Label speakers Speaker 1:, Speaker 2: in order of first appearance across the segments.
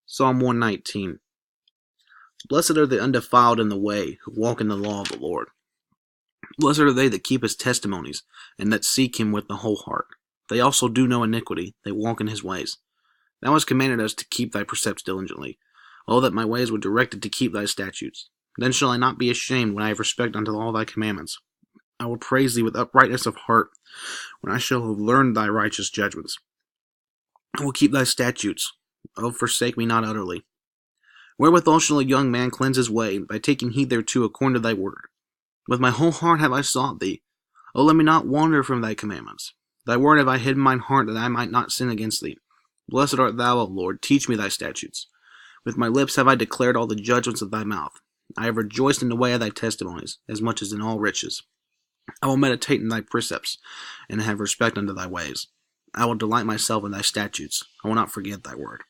Speaker 1: Psalm 119. Blessed are the undefiled in the way, who walk in the law of the Lord. Blessed are they that keep his testimonies, and that seek him with the whole heart. They also do no iniquity, they walk in his ways. Thou hast commanded us to keep thy precepts diligently. Oh, that my ways were directed to keep thy statutes. Then shall I not be ashamed when I have respect unto all thy commandments. I will praise thee with uprightness of heart, when I shall have learned thy righteous judgments. I will keep thy statutes. Oh, forsake me not utterly. Wherewithal shall a young man cleanse his way? By taking heed thereto according to thy word. With my whole heart have I sought thee. O let me not wander from thy commandments. Thy word have I hid in mine heart, that I might not sin against thee. Blessed art thou, O Lord, teach me thy statutes. With my lips have I declared all the judgments of thy mouth. I have rejoiced in the way of thy testimonies, as much as in all riches. I will meditate in thy precepts, and have respect unto thy ways. I will delight myself in thy statutes. I will not forget thy word.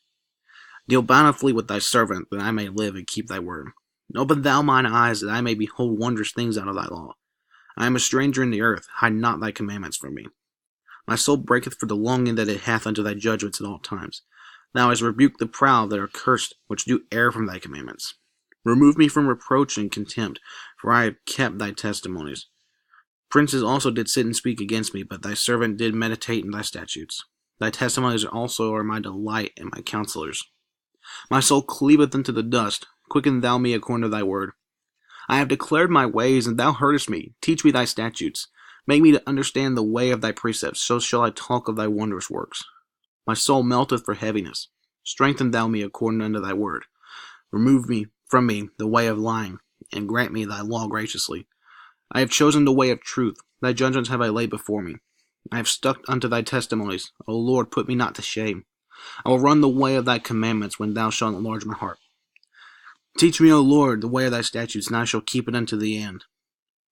Speaker 1: Deal bountifully with thy servant, that I may live and keep thy word. Open thou mine eyes, that I may behold wondrous things out of thy law. I am a stranger in the earth, hide not thy commandments from me. My soul breaketh for the longing that it hath unto thy judgments at all times. Thou hast rebuked the proud that are cursed, which do err from thy commandments. Remove me from reproach and contempt, for I have kept thy testimonies. Princes also did sit and speak against me, but thy servant did meditate in thy statutes. Thy testimonies also are my delight and my counselors. My soul cleaveth unto the dust. Quicken thou me according to thy word. I have declared my ways, and thou heardest me. Teach me thy statutes. Make me to understand the way of thy precepts, so shall I talk of thy wondrous works. My soul melteth for heaviness. Strengthen thou me according unto thy word. Remove me from me the way of lying, and grant me thy law graciously. I have chosen the way of truth. Thy judgments have I laid before me. I have stuck unto thy testimonies. O Lord, put me not to shame. I will run the way of thy commandments when thou shalt enlarge my heart. Teach me, O Lord, the way of thy statutes, and I shall keep it unto the end.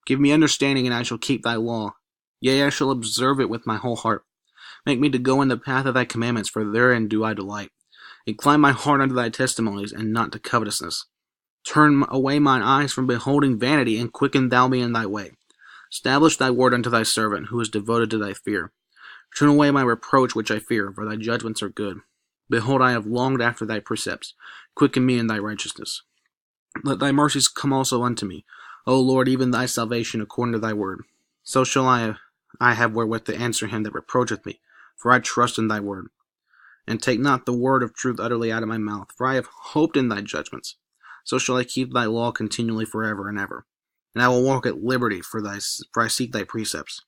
Speaker 1: Give me understanding, and I shall keep thy law. Yea, I shall observe it with my whole heart. Make me to go in the path of thy commandments, for therein do I delight. Incline my heart unto thy testimonies, and not to covetousness. Turn away mine eyes from beholding vanity, and quicken thou me in thy way. Establish thy word unto thy servant, who is devoted to thy fear. Turn away my reproach which I fear, for thy judgments are good. Behold, I have longed after thy precepts. Quicken me in thy righteousness. Let thy mercies come also unto me, O Lord, even thy salvation according to thy word. So shall I have wherewith to answer him that reproacheth me, for I trust in thy word. And take not the word of truth utterly out of my mouth, for I have hoped in thy judgments. So shall I keep thy law continually forever and ever. And I will walk at liberty, for I seek thy precepts.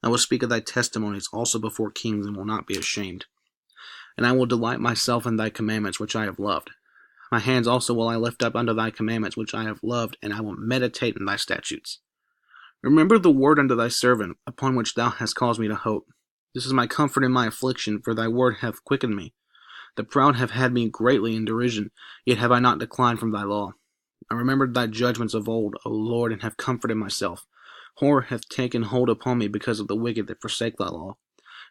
Speaker 1: I will speak of thy testimonies also before kings, and will not be ashamed. And I will delight myself in thy commandments, which I have loved. My hands also will I lift up unto thy commandments, which I have loved, and I will meditate in thy statutes. Remember the word unto thy servant, upon which thou hast caused me to hope. This is my comfort in my affliction, for thy word hath quickened me. The proud have had me greatly in derision, yet have I not declined from thy law. I remembered thy judgments of old, O Lord, and have comforted myself. Horror hath taken hold upon me because of the wicked that forsake thy law.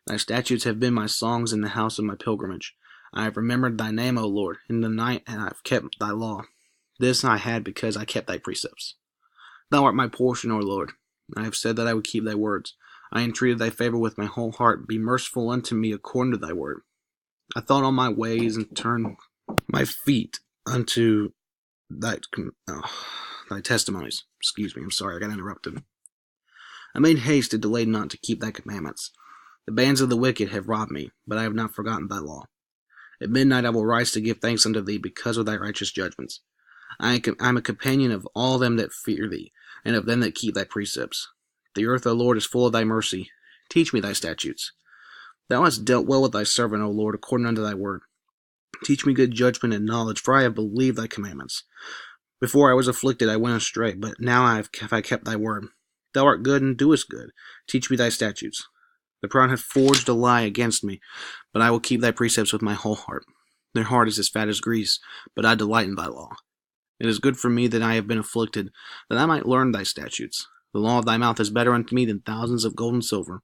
Speaker 1: Thy statutes have been my songs in the house of my pilgrimage. I have remembered thy name, O Lord, in the night, and I have kept thy law. This I had because I kept thy precepts. Thou art my portion, O Lord. I have said that I would keep thy words. I entreated thy favor with my whole heart. Be merciful unto me according to thy word. I thought on my ways, and turned my feet unto thy testimonies. Excuse me, I'm sorry, I got interrupted. I made haste to delay not to keep thy commandments. The bands of the wicked have robbed me, but I have not forgotten thy law. At midnight I will rise to give thanks unto thee because of thy righteous judgments. I am a companion of all them that fear thee, and of them that keep thy precepts. The earth, O Lord, is full of thy mercy. Teach me thy statutes. Thou hast dealt well with thy servant, O Lord, according unto thy word. Teach me good judgment and knowledge, for I have believed thy commandments. Before I was afflicted I went astray, but now have I kept thy word. Thou art good and doest good. Teach me thy statutes. The proud have forged a lie against me, but I will keep thy precepts with my whole heart. Their heart is as fat as grease, but I delight in thy law. It is good for me that I have been afflicted, that I might learn thy statutes. The law of thy mouth is better unto me than thousands of gold and silver.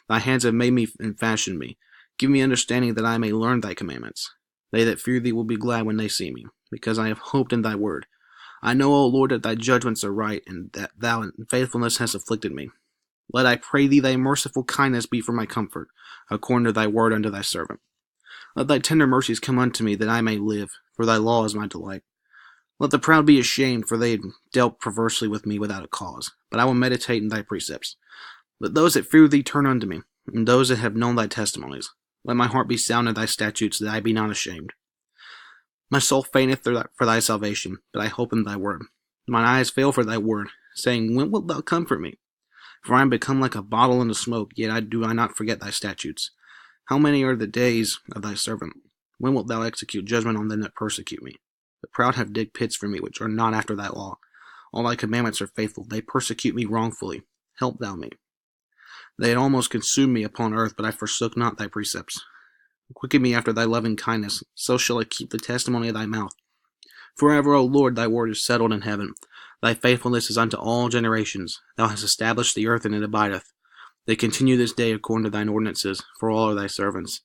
Speaker 1: Thy hands have made me and fashioned me. Give me understanding that I may learn thy commandments. They that fear thee will be glad when they see me, because I have hoped in thy word. I know, O Lord, that thy judgments are right, and that thou in faithfulness hast afflicted me. Let, I pray thee, thy merciful kindness be for my comfort, according to thy word unto thy servant. Let thy tender mercies come unto me, that I may live, for thy law is my delight. Let the proud be ashamed, for they have dealt perversely with me without a cause. But I will meditate in thy precepts. Let those that fear thee turn unto me, and those that have known thy testimonies. Let my heart be sound in thy statutes, that I be not ashamed. My soul fainteth for thy salvation, but I hope in thy word. Mine eyes fail for thy word, saying, When wilt thou comfort me? For I am become like a bottle in the smoke, yet do I not forget thy statutes. How many are the days of thy servant? When wilt thou execute judgment on them that persecute me? The proud have digged pits for me, which are not after thy law. All thy commandments are faithful. They persecute me wrongfully. Help thou me. They had almost consumed me upon earth, but I forsook not thy precepts. Quicken me after thy loving kindness, so shall I keep the testimony of thy mouth. Forever, O Lord, thy word is settled in heaven. Thy faithfulness is unto all generations. Thou hast established the earth, and it abideth. They continue this day according to thine ordinances, for all are thy servants.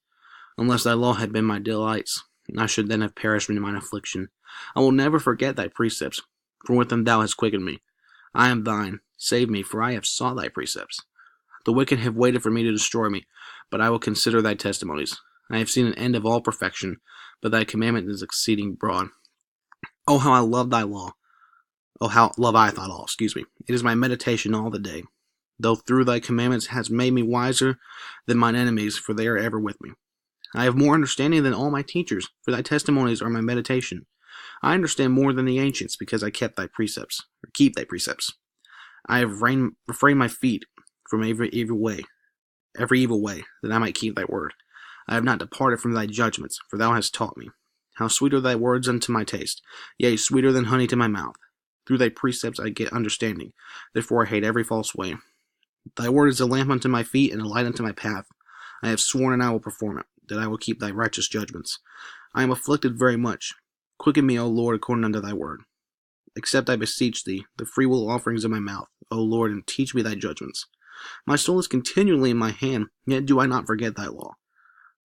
Speaker 1: Unless thy law had been my delights, I should then have perished in mine affliction. I will never forget thy precepts, for with them thou hast quickened me. I am thine. Save me, for I have sought thy precepts. The wicked have waited for me to destroy me, but I will consider thy testimonies. I have seen an end of all perfection, but thy commandment is exceeding broad. Oh, how I love thy law. Oh, how love I thy law, It is my meditation all the day. Though through thy commandments hast made me wiser than mine enemies, for they are ever with me. I have more understanding than all my teachers, for thy testimonies are my meditation. I understand more than the ancients, because I keep thy precepts. I have refrained my feet from every evil way, that I might keep thy word. I have not departed from thy judgments, for thou hast taught me. How sweet are thy words unto my taste, yea, sweeter than honey to my mouth. Through thy precepts I get understanding, therefore I hate every false way. Thy word is a lamp unto my feet, and a light unto my path. I have sworn, and I will perform it, that I will keep thy righteous judgments. I am afflicted very much. Quicken me, O Lord, according unto thy word. Accept, I beseech thee, the freewill offerings of my mouth, O Lord, and teach me thy judgments. My soul is continually in my hand, yet do I not forget thy law.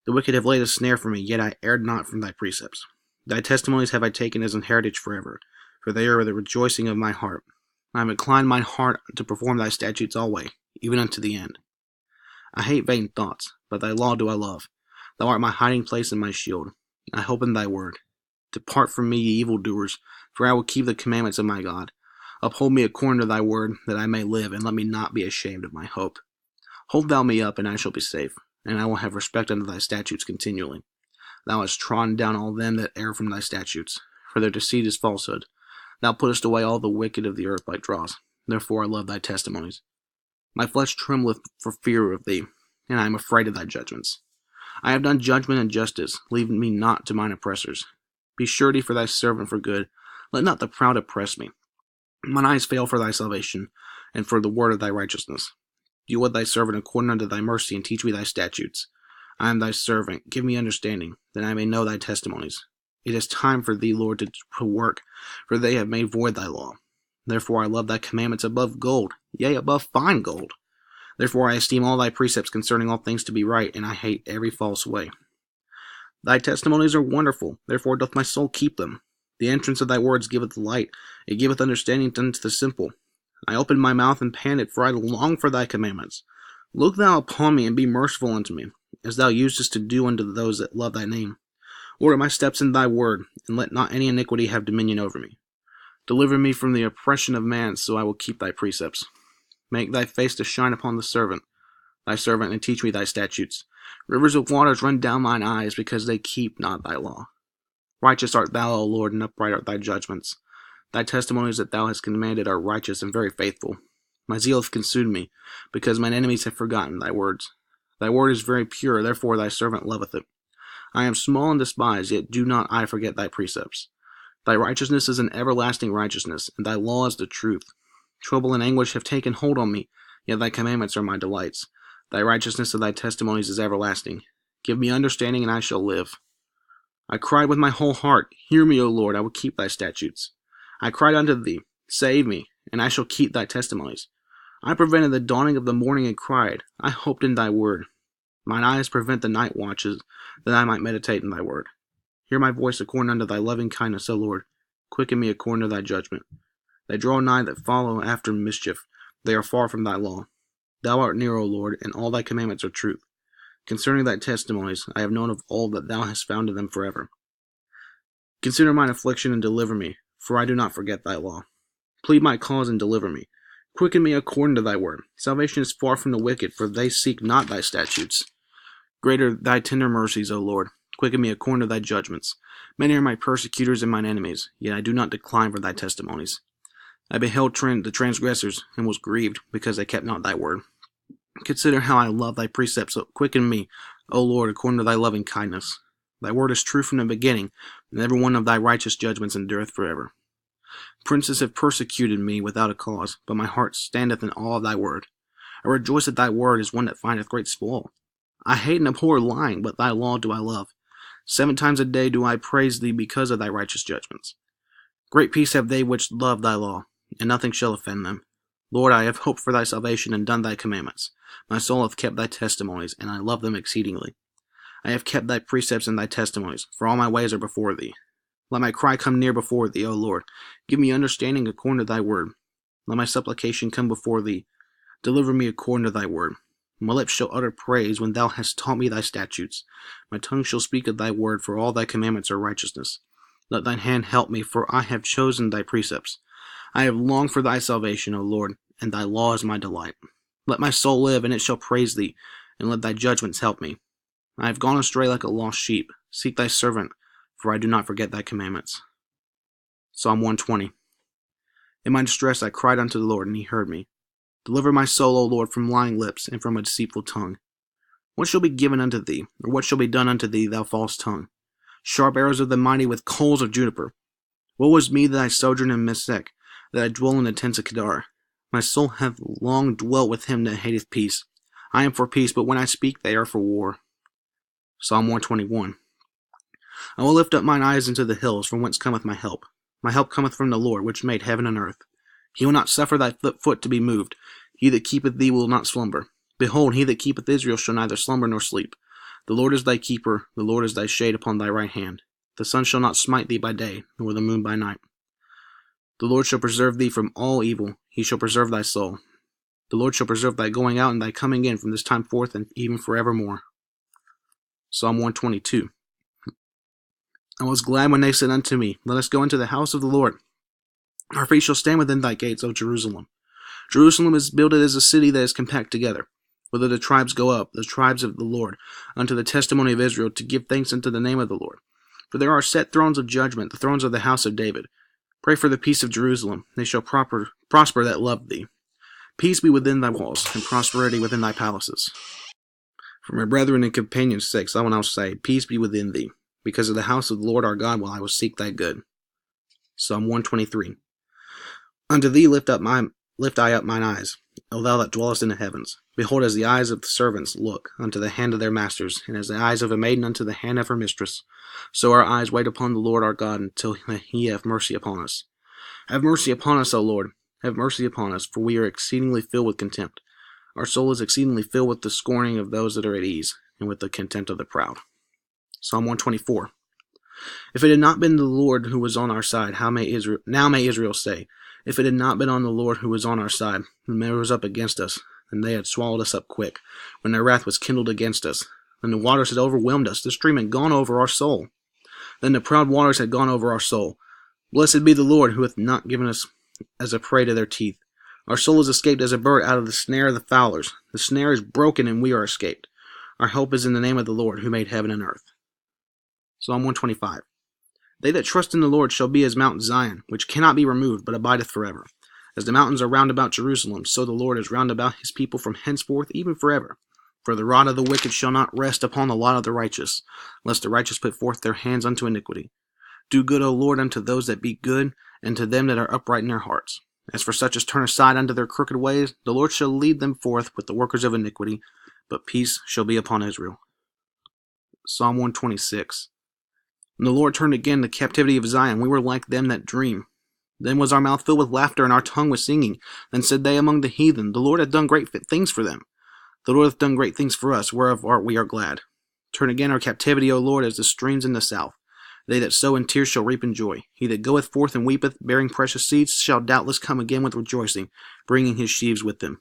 Speaker 1: The wicked have laid a snare for me, yet I erred not from thy precepts. Thy testimonies have I taken as an heritage forever, for they are the rejoicing of my heart. I have inclined mine heart to perform thy statutes alway, even unto the end. I hate vain thoughts, but thy law do I love. Thou art my hiding place and my shield. I hope in thy word. Depart from me, ye evildoers, for I will keep the commandments of my God. Uphold me according to thy word, that I may live, and let me not be ashamed of my hope. Hold thou me up, and I shall be safe, and I will have respect unto thy statutes continually. Thou hast trodden down all them that err from thy statutes, for their deceit is falsehood. Thou puttest away all the wicked of the earth like dross. Therefore I love thy testimonies. My flesh trembleth for fear of thee, and I am afraid of thy judgments. I have done judgment and justice. Leave me not to mine oppressors. Be surety for thy servant for good. Let not the proud oppress me. Mine eyes fail for thy salvation, and for the word of thy righteousness. Do with thy servant according unto thy mercy, and teach me thy statutes. I am thy servant. Give me understanding, that I may know thy testimonies. It is time for thee, Lord, to work, for they have made void thy law. Therefore I love thy commandments above gold, yea, above fine gold. Therefore I esteem all thy precepts concerning all things to be right, and I hate every false way. Thy testimonies are wonderful, therefore doth my soul keep them. The entrance of thy words giveth light, it giveth understanding unto the simple. I opened my mouth and panted, for I long for thy commandments. Look thou upon me, and be merciful unto me, as thou usest to do unto those that love thy name. Order my steps in thy word, and let not any iniquity have dominion over me. Deliver me from the oppression of man, so I will keep thy precepts. Make thy face to shine upon thy servant, and teach me thy statutes. Rivers of waters run down mine eyes, because they keep not thy law. Righteous art thou, O Lord, and upright are thy judgments. Thy testimonies that thou hast commanded are righteous and very faithful. My zeal hath consumed me, because mine enemies have forgotten thy words. Thy word is very pure, therefore thy servant loveth it. I am small and despised, yet do not I forget thy precepts. Thy righteousness is an everlasting righteousness, and thy law is the truth. Trouble and anguish have taken hold on me, yet thy commandments are my delights. Thy righteousness of thy testimonies is everlasting. Give me understanding, and I shall live. I cried with my whole heart, Hear me, O Lord, I will keep thy statutes. I cried unto thee, Save me, and I shall keep thy testimonies. I prevented the dawning of the morning and cried, I hoped in thy word. Mine eyes prevent the night watches, that I might meditate in thy word. Hear my voice according unto thy loving kindness, O Lord. Quicken me according to thy judgment. They draw nigh that follow after mischief. They are far from thy law. Thou art near, O Lord, and all thy commandments are truth. Concerning thy testimonies, I have known of all that thou hast founded them forever. Consider mine affliction and deliver me, for I do not forget thy law. Plead my cause and deliver me. Quicken me according to thy word. Salvation is far from the wicked, for they seek not thy statutes. Great are thy tender mercies, O Lord. Quicken me according to thy judgments. Many are my persecutors and mine enemies, yet I do not decline from thy testimonies. I beheld the transgressors, and was grieved, because they kept not thy word. Consider how I love thy precepts. Quicken me, O Lord, according to thy loving kindness. Thy word is true from the beginning, and every one of thy righteous judgments endureth forever. Princes have persecuted me without a cause, but my heart standeth in awe of thy word. I rejoice at thy word as one that findeth great spoil. I hate and abhor lying, but thy law do I love. 7 times a day do I praise thee because of thy righteous judgments. Great peace have they which love thy law, and nothing shall offend them. Lord, I have hoped for thy salvation and done thy commandments. My soul hath kept thy testimonies, and I love them exceedingly. I have kept thy precepts and thy testimonies, for all my ways are before thee. Let my cry come near before thee, O Lord. Give me understanding according to thy word. Let my supplication come before thee. Deliver me according to thy word. My lips shall utter praise when thou hast taught me thy statutes. My tongue shall speak of thy word, for all thy commandments are righteousness. Let thine hand help me, for I have chosen thy precepts. I have longed for thy salvation, O Lord, and thy law is my delight. Let my soul live, and it shall praise thee, and let thy judgments help me. I have gone astray like a lost sheep. Seek thy servant, for I do not forget thy commandments. Psalm 120. In my distress I cried unto the Lord, and he heard me. Deliver my soul, O Lord, from lying lips, and from a deceitful tongue. What shall be given unto thee, or what shall be done unto thee, thou false tongue? Sharp arrows of the mighty with coals of juniper. Woe is me that I sojourn in Mesech, that I dwell in the tents of Kedar. My soul hath long dwelt with him that hateth peace. I am for peace, but when I speak, they are for war. Psalm 121. I will lift up mine eyes into the hills, from whence cometh my help. My help cometh from the Lord, which made heaven and earth. He will not suffer thy foot to be moved. He that keepeth thee will not slumber. Behold, he that keepeth Israel shall neither slumber nor sleep. The Lord is thy keeper, the Lord is thy shade upon thy right hand. The sun shall not smite thee by day, nor the moon by night. The Lord shall preserve thee from all evil. He shall preserve thy soul. The Lord shall preserve thy going out and thy coming in from this time forth and even forevermore. Psalm 122. I was glad when they said unto me, Let us go into the house of the Lord. Our feet shall stand within thy gates, O Jerusalem. Jerusalem is builded as a city that is compact together. Whether the tribes go up, the tribes of the Lord, unto the testimony of Israel, to give thanks unto the name of the Lord. For there are set thrones of judgment, the thrones of the house of David. Pray for the peace of Jerusalem. They shall prosper that love thee. Peace be within thy walls, and prosperity within thy palaces. For my brethren and companions' sakes, I will now say, Peace be within thee. Because of the house of the Lord our God will I seek thy good. Psalm 123. Unto thee lift I up mine eyes, O thou that dwellest in the heavens. Behold, as the eyes of the servants look unto the hand of their masters, and as the eyes of a maiden unto the hand of her mistress, so our eyes wait upon the Lord our God until he have mercy upon us. Have mercy upon us, O Lord. Have mercy upon us, for we are exceedingly filled with contempt. Our soul is exceedingly filled with the scorning of those that are at ease, and with the contempt of the proud. Psalm 124. If it had not been the Lord who was on our side, now may Israel say, if it had not been on the Lord who was on our side, when they rose up against us, and they had swallowed us up quick, when their wrath was kindled against us, when the waters had overwhelmed us, the stream had gone over our soul. Then the proud waters had gone over our soul. Blessed be the Lord, who hath not given us as a prey to their teeth. Our soul is escaped as a bird out of the snare of the fowlers. The snare is broken, and we are escaped. Our help is in the name of the Lord, who made heaven and earth. Psalm 125. They that trust in the Lord shall be as Mount Zion, which cannot be removed, but abideth forever. As the mountains are round about Jerusalem, so the Lord is round about his people from henceforth even forever. For the rod of the wicked shall not rest upon the lot of the righteous, lest the righteous put forth their hands unto iniquity. Do good, O Lord, unto those that be good, and to them that are upright in their hearts. As for such as turn aside unto their crooked ways, the Lord shall lead them forth with the workers of iniquity, but peace shall be upon Israel. Psalm 126. When the Lord turned again the captivity of Zion, we were like them that dream. Then was our mouth filled with laughter, and our tongue with singing. Then said they among the heathen, The Lord hath done great things for them. The Lord hath done great things for us, whereof we are glad. Turn again our captivity, O Lord, as the streams in the south. They that sow in tears shall reap in joy. He that goeth forth and weepeth, bearing precious seeds, shall doubtless come again with rejoicing, bringing his sheaves with them.